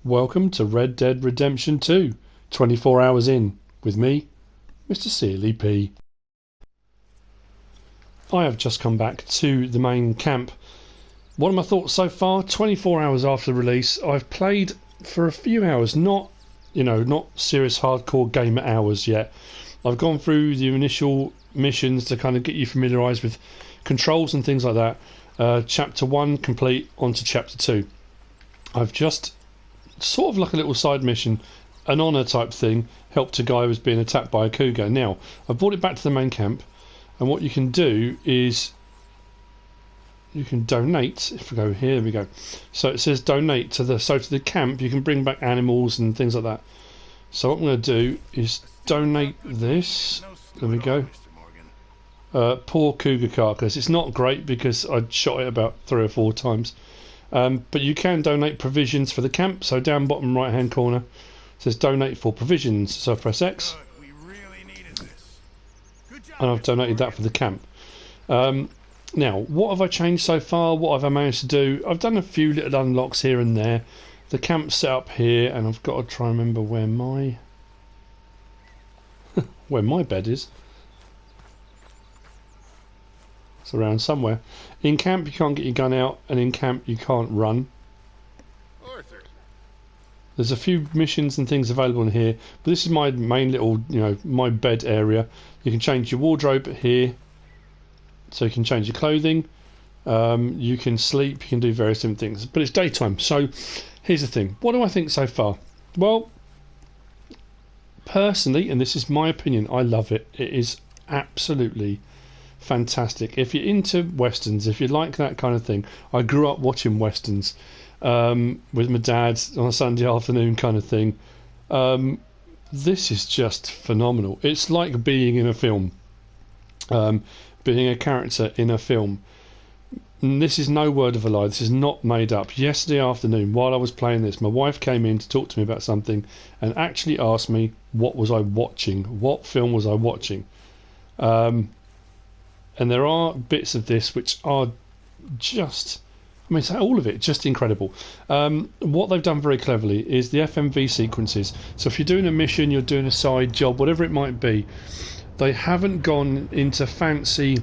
Welcome to Red Dead Redemption 2, 24 hours in, with me, MrSealyp. I have just come back to the main camp. What are my thoughts so far? 24 hours after release, I've played for a few hours, not serious hardcore gamer hours yet. I've gone through the initial missions to kind of get you familiarised with controls and things like that. Chapter 1 complete, onto Chapter 2. I've just sort of like a little side mission, an honour type thing, helped a guy who was being attacked by a cougar. Now, I've brought it back to the main camp, and what you can do is you can donate. If we go here, we go. So it says donate to the camp. You can bring back animals and things like that. So what I'm going to do is donate this. There we go. Poor cougar carcass. It's not great because I shot it about 3 or 4 times. But you can donate provisions for the camp. So down bottom right hand corner it says donate for provisions. So I press X, and I've donated that for the camp. Now, what have I changed so far? What have I managed to do? I've done a few little unlocks here and there. The camp's set up here, and I've got to try and remember where my bed is. It's around somewhere. In camp you can't get your gun out, and in camp you can't run. There's a few missions and things available in here, but this is my main little, my bed area. You can change your wardrobe here, so you can change your clothing. You can sleep, you can do various different things, but it's daytime. So here's the thing, what do I think so far? Well, personally, and this is my opinion, I love it. It is absolutely fantastic. If you're into westerns, if you like that kind of thing, I grew up watching westerns with my dad on a Sunday afternoon kind of thing. This is just phenomenal. It's like being in a film, being a character in a film. And this is no word of a lie, this is not made up. Yesterday afternoon, while I was playing this, my wife came in to talk to me about something and actually asked me what was I watching, what film was I watching. And there are bits of this which are just, all of it, just incredible. What they've done very cleverly is the Fmv sequences. So if you're doing a mission, you're doing a side job, whatever it might be, they haven't gone into fancy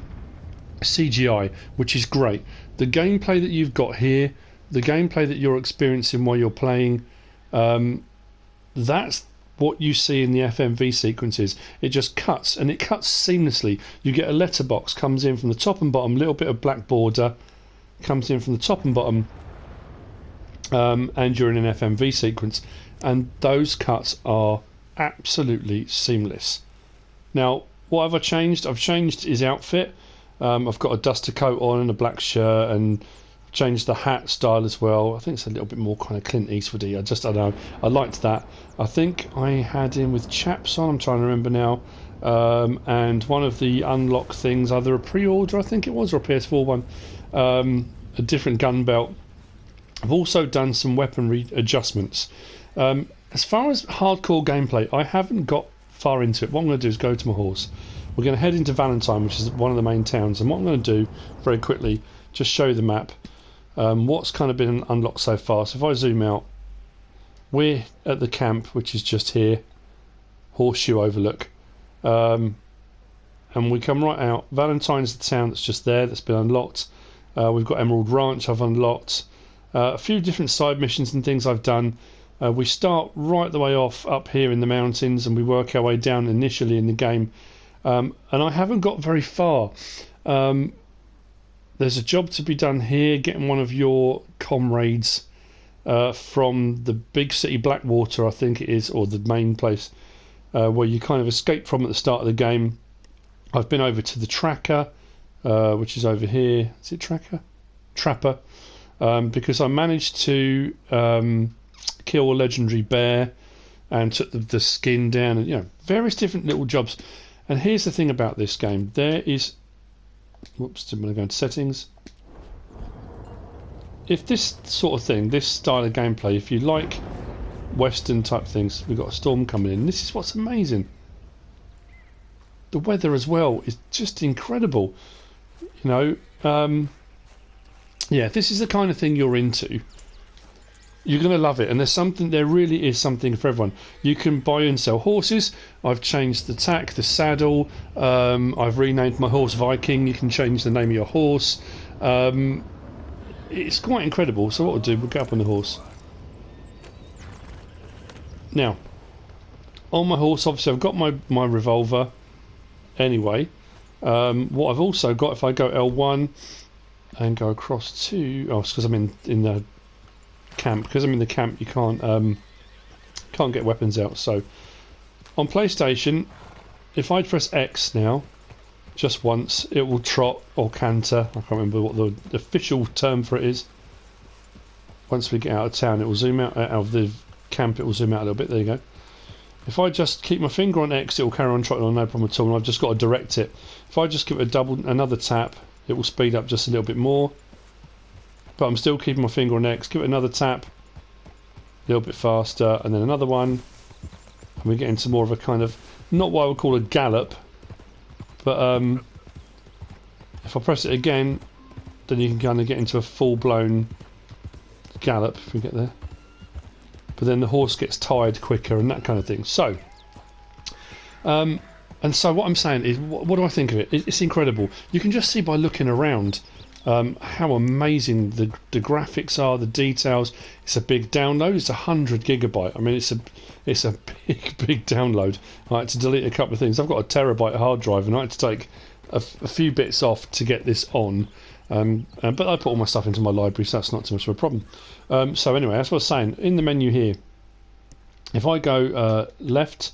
CGI, which is great. The gameplay that you've got here, the gameplay that you're experiencing while you're playing, that's what you see in the Fmv sequences. It just cuts, and it cuts seamlessly. You get a letterbox, comes in from the top and bottom, little bit of black border comes in from the top and bottom, and you're in an Fmv sequence, and those cuts are absolutely seamless. Now, what have I changed? I've changed his outfit. I've got a duster coat on and a black shirt, and changed the hat style as well. I think it's a little bit more kind of Clint Eastwoody. I don't know. I liked that. I think I had him with chaps on. I'm trying to remember now. And one of the unlock things, either a pre-order, I think it was, or a PS4 one, a different gun belt. I've also done some weaponry adjustments. As far as hardcore gameplay, I haven't got far into it. What I'm going to do is go to my horse. We're going to head into Valentine, which is one of the main towns, and what I'm going to do very quickly, just show you the map. What's kind of been unlocked so far. So if I zoom out, we're at the camp, which is just here, Horseshoe Overlook, and we come right out. Valentine's the town that's just there, that's been unlocked. We've got Emerald Ranch I've unlocked, a few different side missions and things I've done. We start right the way off up here in the mountains, and we work our way down initially in the game, and I haven't got very far. There's a job to be done here, getting one of your comrades from the big city Blackwater, I think it is, or the main place where you kind of escape from at the start of the game. I've been over to the tracker, which is over here. Is it tracker? Trapper. Because I managed to kill a legendary bear and took the skin down, and various different little jobs. And here's the thing about this game. There is... Whoops, I'm going to go into settings. If this sort of thing, this style of gameplay, if you like western type things, we've got a storm coming in. This is what's amazing. The weather as well is just incredible. Yeah, if this is the kind of thing you're into, You're going to love it, and there really is something for everyone. You can buy and sell horses. I've changed the tack, the saddle. I've renamed my horse Viking. You can change the name of your horse. It's quite incredible. So what we'll do, we'll get up on the horse. Now, on my horse, obviously I've got my revolver anyway. What I've also got, if I go L1 and go across to... Oh, it's because I'm in the camp. Because I'm in the camp, you can't get weapons out. So, on PlayStation, if I press X now, just once, it will trot or canter. I can't remember what the official term for it is. Once we get out of town, it will zoom out of the camp. It will zoom out a little bit. There you go. If I just keep my finger on X, it will carry on trotting on, no problem at all. And I've just got to direct it. If I just give it another tap, it will speed up just a little bit more. But I'm still keeping my finger on X. Give it another tap, a little bit faster, and then another one. And we get into more of a kind of, not what I would call a gallop, but if I press it again, then you can kind of get into a full-blown gallop if we get there. But then the horse gets tired quicker and that kind of thing. So, and so what I'm saying is, what do I think of it? It's incredible. You can just see by looking around how amazing the graphics are, the details. It's a big download. It's 100 gigabyte. I mean, it's a big download. I had to delete a couple of things. I've got a terabyte hard drive, and I had to take a few bits off to get this on. But I put all my stuff into my library, so that's not too much of a problem. So anyway, that's what I was saying. In the menu here, if I go left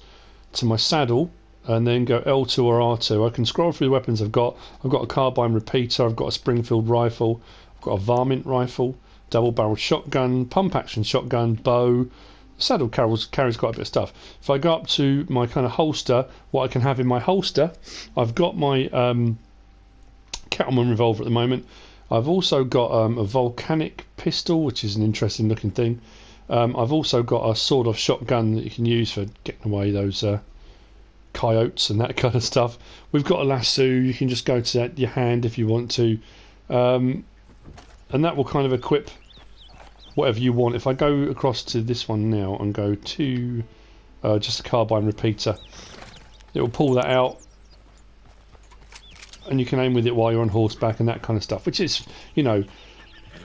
to my saddle and then go L2 or R2, I can scroll through the weapons I've got. I've got a carbine repeater, I've got a Springfield rifle, I've got a varmint rifle, double-barreled shotgun, pump-action shotgun, bow. Saddle carries quite a bit of stuff. If I go up to my kind of holster, what I can have in my holster, I've got my Cattlemen Revolver at the moment. I've also got a volcanic pistol, which is an interesting looking thing. I've also got a sawed-off shotgun that you can use for getting away those coyotes and that kind of stuff. We've got a lasso. You can just go to your hand if you want to, and that will kind of equip whatever you want. If I go across to this one now and go to just a carbine repeater, it will pull that out, and you can aim with it while you're on horseback and that kind of stuff, which is, you know,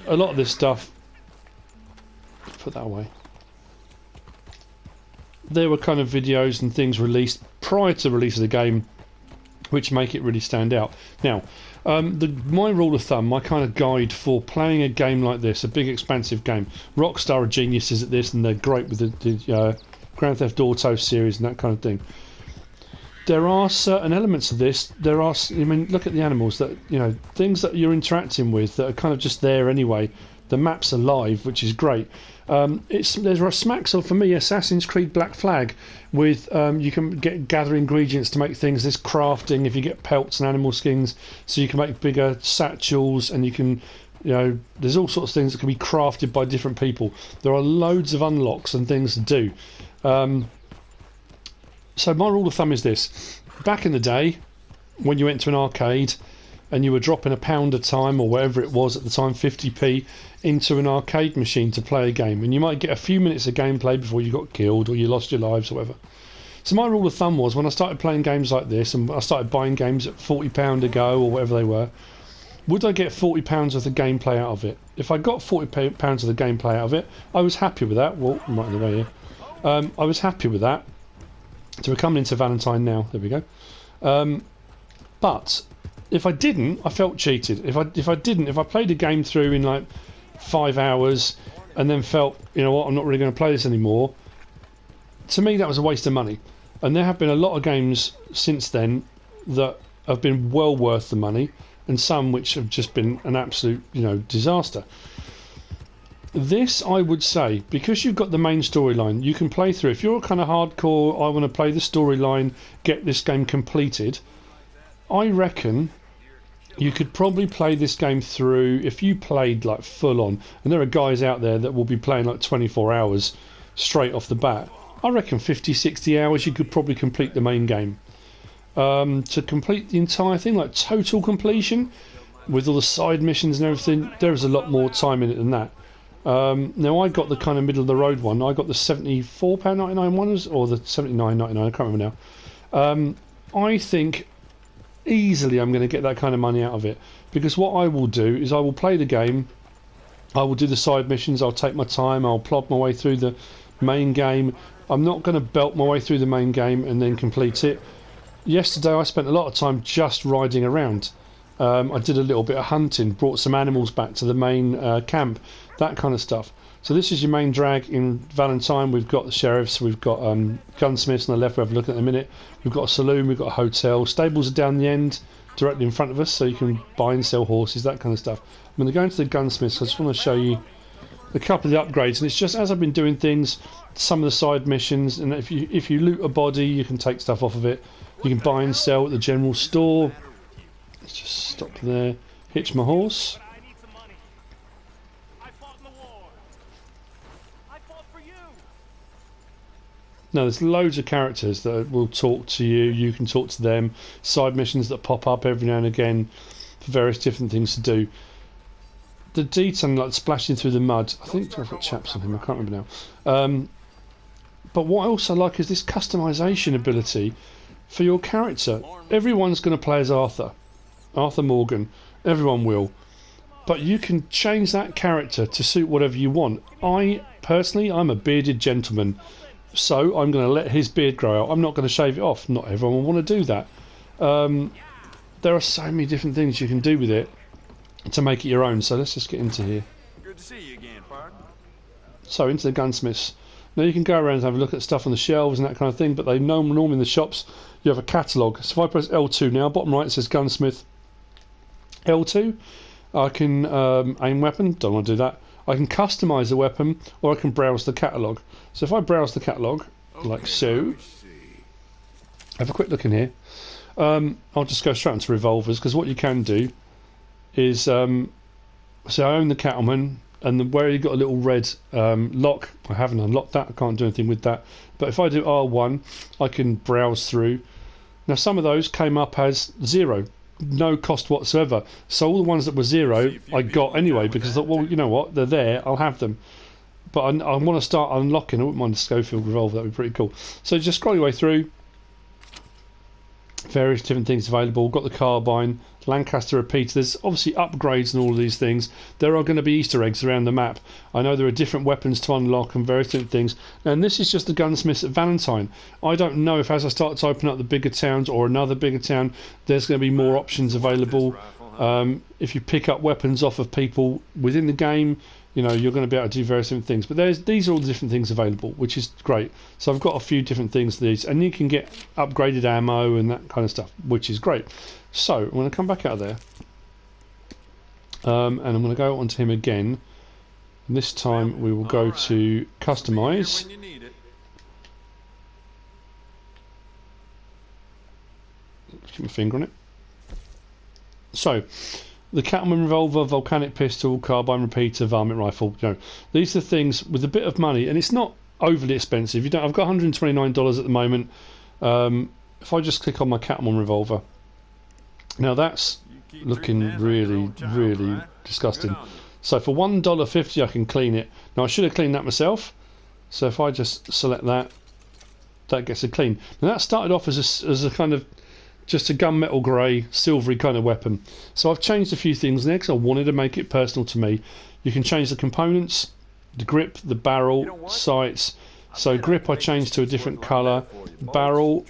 a lot of this stuff. Put that away. There were kind of videos and things released prior to the release of the game which make it really stand out. Now, my rule of thumb, my kind of guide for playing a game like this, a big expansive game, Rockstar are geniuses at this, and they're great with the Grand Theft Auto series and that kind of thing. There are certain elements of this. I mean, look at the animals, that, you know, things that you're interacting with that are kind of just there anyway. The map's alive, which is great. There's a smacks of, for me, Assassin's Creed Black Flag, with you can gather ingredients to make things. There's crafting if you get pelts and animal skins, so you can make bigger satchels, and you can, you know, there's all sorts of things that can be crafted by different people. There are loads of unlocks and things to do. So my rule of thumb is this: back in the day, when you went to an arcade and you were dropping £1 a time, or whatever it was at the time, 50p, into an arcade machine to play a game, and you might get a few minutes of gameplay before you got killed or you lost your lives or whatever. So my rule of thumb was, when I started playing games like this, and I started buying games at £40 a go or whatever they were, would I get £40 of the gameplay out of it? If I got £40 of the gameplay out of it, I was happy with that. Well, I'm right in the way here. I was happy with that. So we're coming into Valentine now. There we go. But if I didn't, I felt cheated. If I played a game through in like 5 hours and then felt, you know what, I'm not really going to play this anymore, to me that was a waste of money. And there have been a lot of games since then that have been well worth the money, and some which have just been an absolute, you know, disaster. This, I would say, because you've got the main storyline, you can play through. If you're a kind of hardcore, I want to play the storyline, get this game completed, I reckon you could probably play this game through, if you played like full on, and there are guys out there that will be playing like 24 hours straight off the bat. I reckon 50-60 hours you could probably complete the main game. To complete the entire thing, like total completion with all the side missions and everything, there is a lot more time in it than that. Now I got the kind of middle of the road one. I got the £74.99 one, or the £79.99. I can't remember now. I think easily I'm going to get that kind of money out of it, because what I will do is I will play the game. I will do the side missions. I'll take my time. I'll plod my way through the main game. I'm not going to belt my way through the main game and then complete it. Yesterday I spent a lot of time just riding around. I did a little bit of hunting, brought some animals back to the main camp, that kind of stuff. So this is your main drag in Valentine. We've got the sheriffs, we've got gunsmiths on the left, we'll have a look at in a minute. We've got a saloon, we've got a hotel. Stables are down the end, directly in front of us, so you can buy and sell horses, that kind of stuff. I'm going to go into the gunsmiths. I just want to show you a couple of the upgrades, and it's just as I've been doing things, some of the side missions, and if you loot a body, you can take stuff off of it. You can buy and sell at the general store. Let's just stop there, hitch my horse. Now there's loads of characters that will talk to you, you can talk to them, side missions that pop up every now and again for various different things to do. The detail, like splashing through the mud, I think I've got chaps on him, I can't remember now. But what I also like is this customization ability for your character. Everyone's going to play as Arthur Morgan, everyone will. But you can change that character to suit whatever you want. Personally, I'm a bearded gentleman. So I'm going to let his beard grow out. I'm not going to shave it off. Not everyone will want to do that. There are so many different things you can do with it to make it your own. So let's just get into here. Good to see you again, partner. So into the gunsmiths. Now you can go around and have a look at stuff on the shelves and that kind of thing, but they normally in the shops you have a catalogue. So if I press L2 now, bottom right it says gunsmith. L2, I can aim weapon. Don't want to do that. I can customise the weapon, or I can browse the catalogue. So if I browse the catalogue, like so, have a quick look in here. I'll just go straight into revolvers, because what you can do is, so I own the Cattlemen, and where you've got a little red lock, I haven't unlocked that, I can't do anything with that. But if I do R1, I can browse through. Now some of those came up as 0. No cost whatsoever, so all the ones that were 0 I got anyway, because I thought, well, you know what, they're there, I'll have them. But I want to start unlocking. I wouldn't mind a Schofield revolver, that would be pretty cool. So just scroll your way through, various different things available. Got the carbine, Lancaster repeater. There's obviously upgrades and all of these things. There are going to be Easter eggs around the map. I know there are different weapons to unlock and various different things. And this is just the gunsmiths at Valentine. I don't know if as I start to open up the bigger towns or another bigger town, there's going to be more options available. If you pick up weapons off of people within the game, you know, you're going to be able to do various different things. But these are all the different things available, which is great. So I've got a few different things to these, and you can get upgraded ammo and that kind of stuff, which is great. So I'm going to come back out of there, and I'm going to go onto him again. And this time we will go to customize. Keep my finger on it. So the Cattlemen Revolver, Volcanic Pistol, Carbine Repeater, Varmint Rifle. You know, these are things with a bit of money, and it's not overly expensive. I've got $129 at the moment. If I just click on my Cattlemen Revolver, now that's looking really, really disgusting. So for $1.50 I can clean it. Now I should have cleaned that myself. So if I just select that, that gets it clean. Now that started off as a kind of just a gunmetal grey, silvery kind of weapon. So I've changed a few things there because I wanted to make it personal to me. You can change the components, the grip, the barrel, sights. So grip I changed to a different colour. Barrel,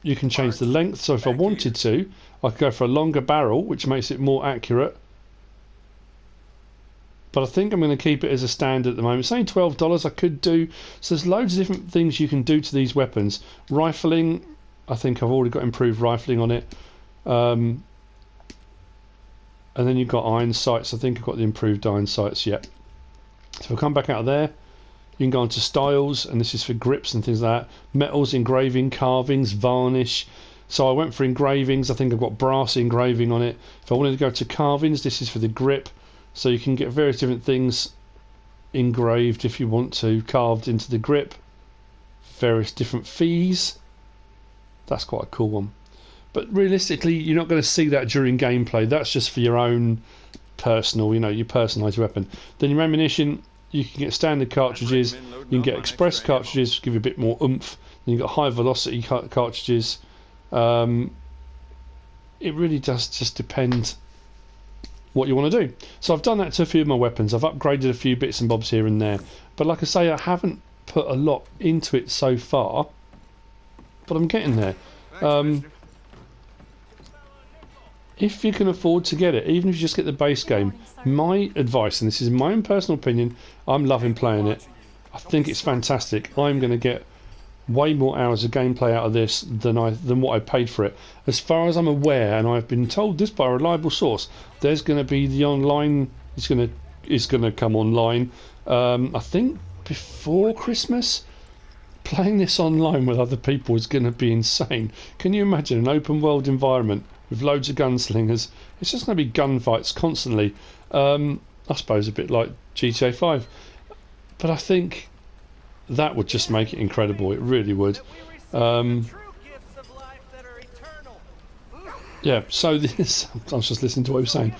you can change the length. So if I wanted to, I could go for a longer barrel, which makes it more accurate. But I think I'm going to keep it as a standard at the moment. It's only $12 I could do. So there's loads of different things you can do to these weapons. Rifling, I think I've already got improved rifling on it. And then you've got iron sights. I think I've got the improved iron sights yet. So if I come back out of there, you can go into styles, and this is for grips and things like that. Metals, engraving, carvings, varnish. So I went for engravings. I think I've got brass engraving on it. If I wanted to go to carvings, this is for the grip. So you can get various different things engraved if you want to, carved into the grip. Various different fees. That's quite a cool one. But realistically, you're not going to see that during gameplay. That's just for your own personal, you know, you personalise your weapon. Then your ammunition, You can get standard cartridges, you can get express cartridges, give you a bit more oomph. Then you've got high velocity cartridges. It really does just depend what you want to do. So I've done that to a few of my weapons. I've upgraded a few bits and bobs here and there. But like I say, I haven't put a lot into it so far. But I'm getting there. If you can afford to get it, even if you just get the base game, my advice, and this is my own personal opinion, I'm loving playing it. I think it's fantastic. I'm going to get way more hours of gameplay out of this than what I paid for it. As far as I'm aware, and I've been told this by a reliable source, there's going to be the online. It's going to come online. I think before Christmas. Playing this online with other people is going to be insane. Can you imagine an open world environment with loads of gunslingers? It's just going to be gunfights constantly. I suppose a bit like GTA 5. But I think that would just make it incredible. It really would. Yeah, so this... I was just listening to what he was saying.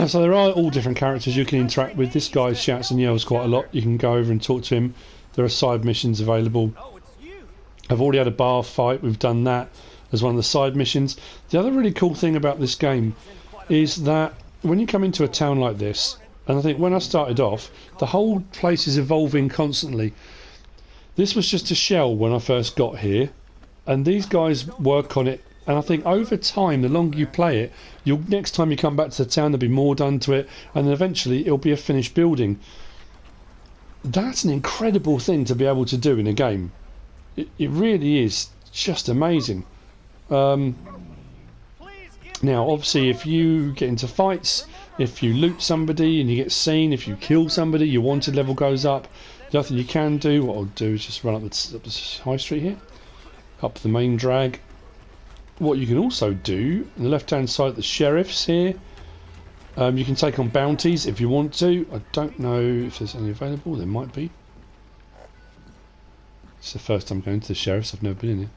So there are all different characters you can interact with. This guy shouts and yells quite a lot. You can go over and talk to him. There are side missions available. I've already had a bar fight. We've done that as one of the side missions. The other really cool thing about this game is that when you come into a town like this, and I think when I started off, the whole place is evolving constantly. This was just a shell when I first got here, and these guys work on it. And I think over time, the longer you play it, next time you come back to the town, there'll be more done to it, and then eventually it'll be a finished building. That's an incredible thing to be able to do in a game. It really is just amazing. Now, obviously, if you get into fights, if you loot somebody and you get seen, if you kill somebody, your wanted level goes up. The other thing you can do, what I'll do is just run up the high street here, up the main drag. What you can also do, on the left-hand side, the sheriffs here. You can take on bounties if you want to. I don't know if there's any available. There might be. It's the first time going to the sheriffs. I've never been in here.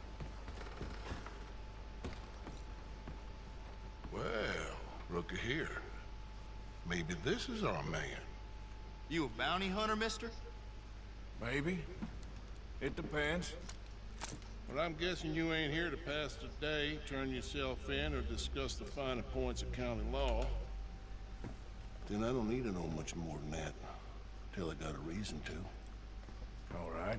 Well, looky here. Maybe this is our man. You a bounty hunter, mister? Maybe. It depends. But I'm guessing you ain't here to pass the day, turn yourself in, or discuss the finer points of county law. Then I don't need to know much more than that, till I got a reason to. All right.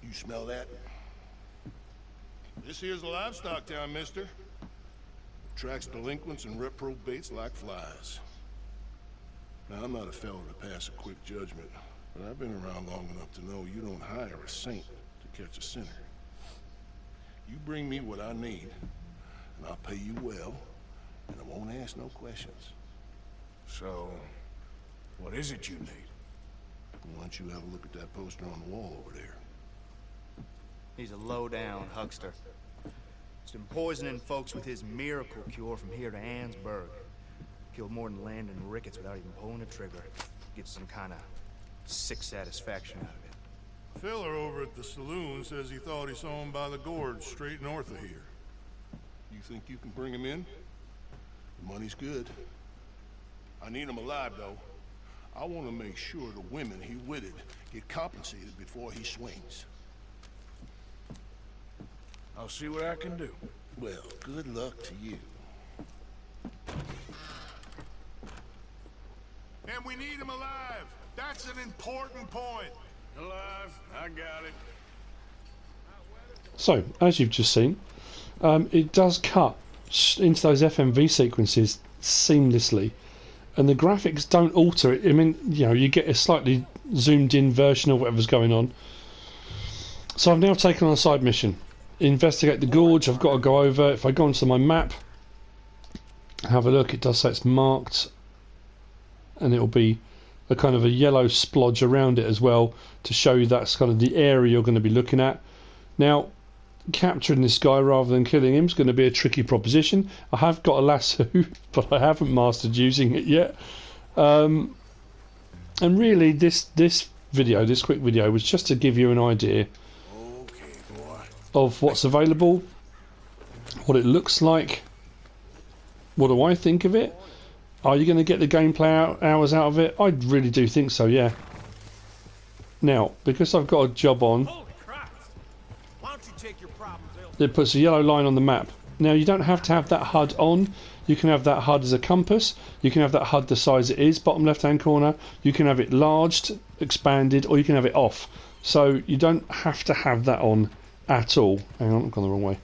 You smell that? This here's a livestock town, mister. Attracts delinquents and reprobates like flies. Now, I'm not a fellow to pass a quick judgment, but I've been around long enough to know you don't hire a saint to catch a sinner. You bring me what I need, and I'll pay you well, and I won't ask no questions. So, what is it you need? Why don't you have a look at that poster on the wall over there? He's a low-down huckster. He's been poisoning folks with his miracle cure from here to Annsburg. Killed more than Landon Ricketts without even pulling a trigger. Gets some kind of sick satisfaction out of it. Fella over at the saloon says he thought he saw him by the gorge straight north of here. You think you can bring him in? The money's good. I need him alive, though. I want to make sure the women he witted get compensated before he swings. I'll see what I can do. Well, good luck to you. And we need him alive. That's an important point. Alive, I got it. So, as you've just seen, it does cut into those FMV sequences seamlessly, and the graphics don't alter it. I mean, you know, you get a slightly zoomed in version of whatever's going on. So I've now taken on a side mission. Investigate the gorge. I've got to go over. If I go onto my map, have a look, it does say it's marked, and it'll be a kind of a yellow splodge around it as well to show you that's kind of the area you're going to be looking at. Now, capturing this guy rather than killing him is going to be a tricky proposition. I have got a lasso, but I haven't mastered using it yet. And really, this quick video was just to give you an idea of what's available, what it looks like, what do I think of it, Are you going to get the gameplay hours out of it? I really do think so, yeah. Now, because I've got a job on, it puts a yellow line on the map. Now, you don't have to have that HUD on. You can have that HUD as a compass. You can have that HUD the size it is, bottom left-hand corner. You can have it enlarged, expanded, or you can have it off. So you don't have to have that on at all. Hang on, I've gone the wrong way.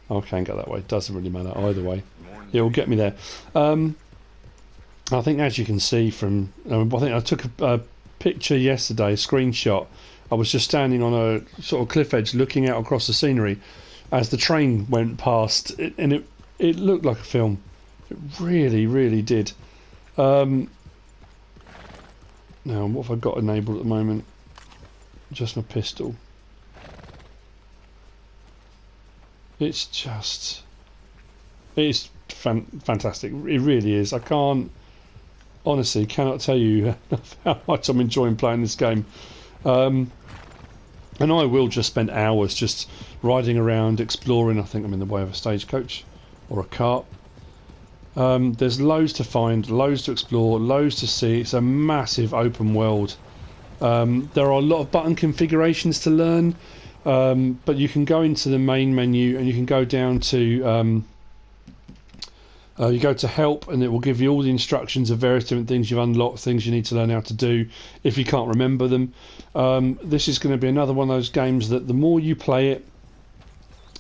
I can go that way. It doesn't really matter either way. It will get me there. I think, as you can see from... I think I took a picture yesterday, a screenshot. I was just standing on a sort of cliff edge looking out across the scenery as the train went past, and it looked like a film. It really, really did. Now, what have I got enabled at the moment? Just my pistol. It's just... It's fantastic. It really is. I honestly cannot tell you how much I'm enjoying playing this game. And I will just spend hours just riding around, exploring. I think I'm in the way of a stagecoach or a cart. There's loads to find, loads to explore, loads to see. It's a massive open world. There are a lot of button configurations to learn, but you can go into the main menu and you can go down to you go to help, and it will give you all the instructions of various different things you've unlocked, things you need to learn how to do if you can't remember them. This is going to be another one of those games that the more you play it,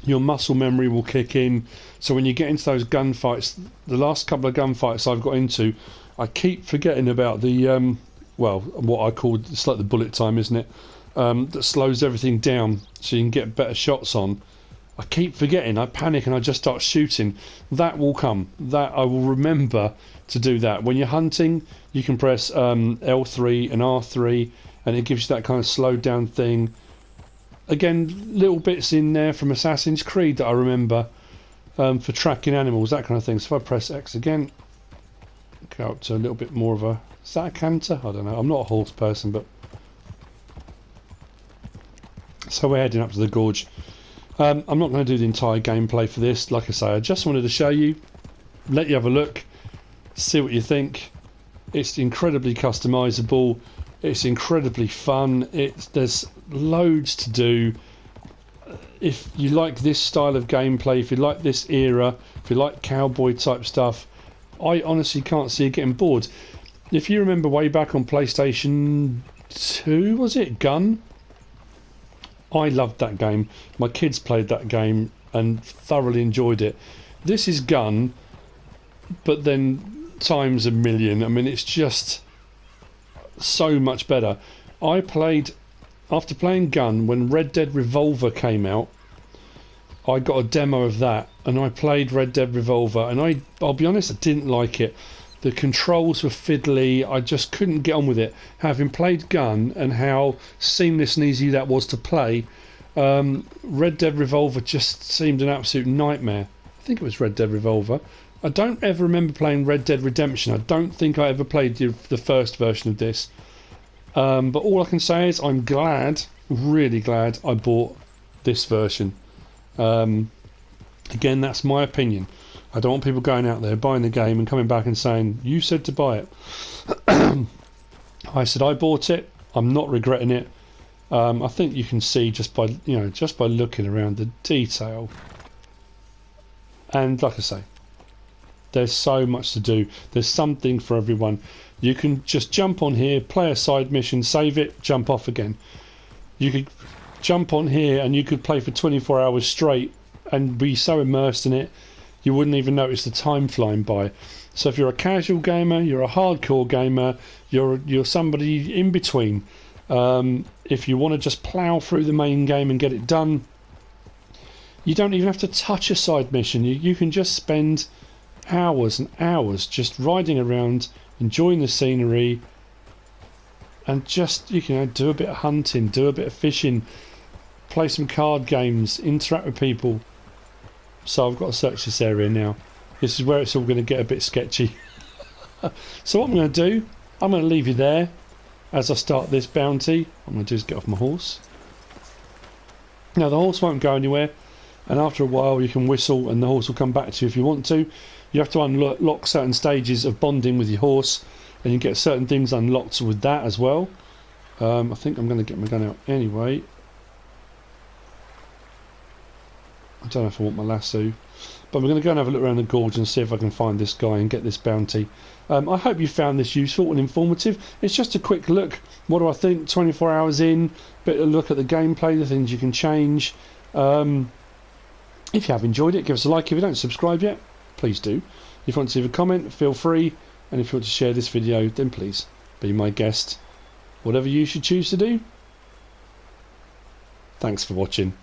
your muscle memory will kick in. So when you get into those gunfights, the last couple of gunfights I've got into, I keep forgetting about the well, what I call, it's like the bullet time, isn't it? That slows everything down so you can get better shots on. I keep forgetting, I panic and I just start shooting. That will come. That I will remember to do that. When you're hunting, you can press L3 and R3 and it gives you that kind of slowed down thing. Again, little bits in there from Assassin's Creed that I remember for tracking animals, that kind of thing. So if I press X again, go up to a little bit more of a... Is that a canter? I don't know. I'm not a horse person, but... So we're heading up to the gorge. I'm not going to do the entire gameplay for this. Like I say, I just wanted to show you, let you have a look, see what you think. It's incredibly customizable. It's incredibly fun. There's loads to do. If you like this style of gameplay, if you like this era, if you like cowboy type stuff, I honestly can't see you getting bored. If you remember way back on PlayStation 2, was it? Gun? I loved that game. My kids played that game and thoroughly enjoyed it. This is Gun, but then times a million. I mean, it's just so much better. I played, after playing Gun, when Red Dead Revolver came out, I got a demo of that and I played Red Dead Revolver, and I'll be honest, I didn't like it. The controls were fiddly. I just couldn't get on with it. Having played Gun and how seamless and easy that was to play, Red Dead Revolver just seemed an absolute nightmare. I think it was Red Dead Revolver. I don't ever remember playing Red Dead Redemption. I don't think I ever played the first version of this. But all I can say is I'm glad, really glad, I bought this version. Again, that's my opinion. I don't want people going out there buying the game and coming back and saying, you said to buy it. I said I bought it. I'm not regretting it. I think you can see just by looking around the detail. And like I say, there's so much to do. There's something for everyone. You can just jump on here, play a side mission, save it, jump off again. You could jump on here and you could play for 24 hours straight and be so immersed in it you wouldn't even notice the time flying by. So if you're a casual gamer, you're a hardcore gamer, you're somebody in between, if you want to just plough through the main game and get it done, you don't even have to touch a side mission. You can just spend hours and hours just riding around, enjoying the scenery, and just do a bit of hunting, do a bit of fishing, play some card games, interact with people. So I've got to search this area now. This is where it's all going to get a bit sketchy. So what I'm going to do, I'm going to leave you there as I start this bounty. What I'm going to do is get off my horse. Now the horse won't go anywhere, and after a while you can whistle and the horse will come back to you if you want to. You have to unlock certain stages of bonding with your horse, and you get certain things unlocked with that as well. I think I'm going to get my gun out anyway. I don't know if I want my lasso, but we're going to go and have a look around the gorge and see if I can find this guy and get this bounty. I hope you found this useful and informative. It's just a quick look. What do I think? 24 hours in, bit of a look at the gameplay, the things you can change. If you have enjoyed it, give us a like. If you don't subscribe yet, please do. If you want to leave a comment, feel free. And if you want to share this video, then please be my guest. Whatever you should choose to do. Thanks for watching.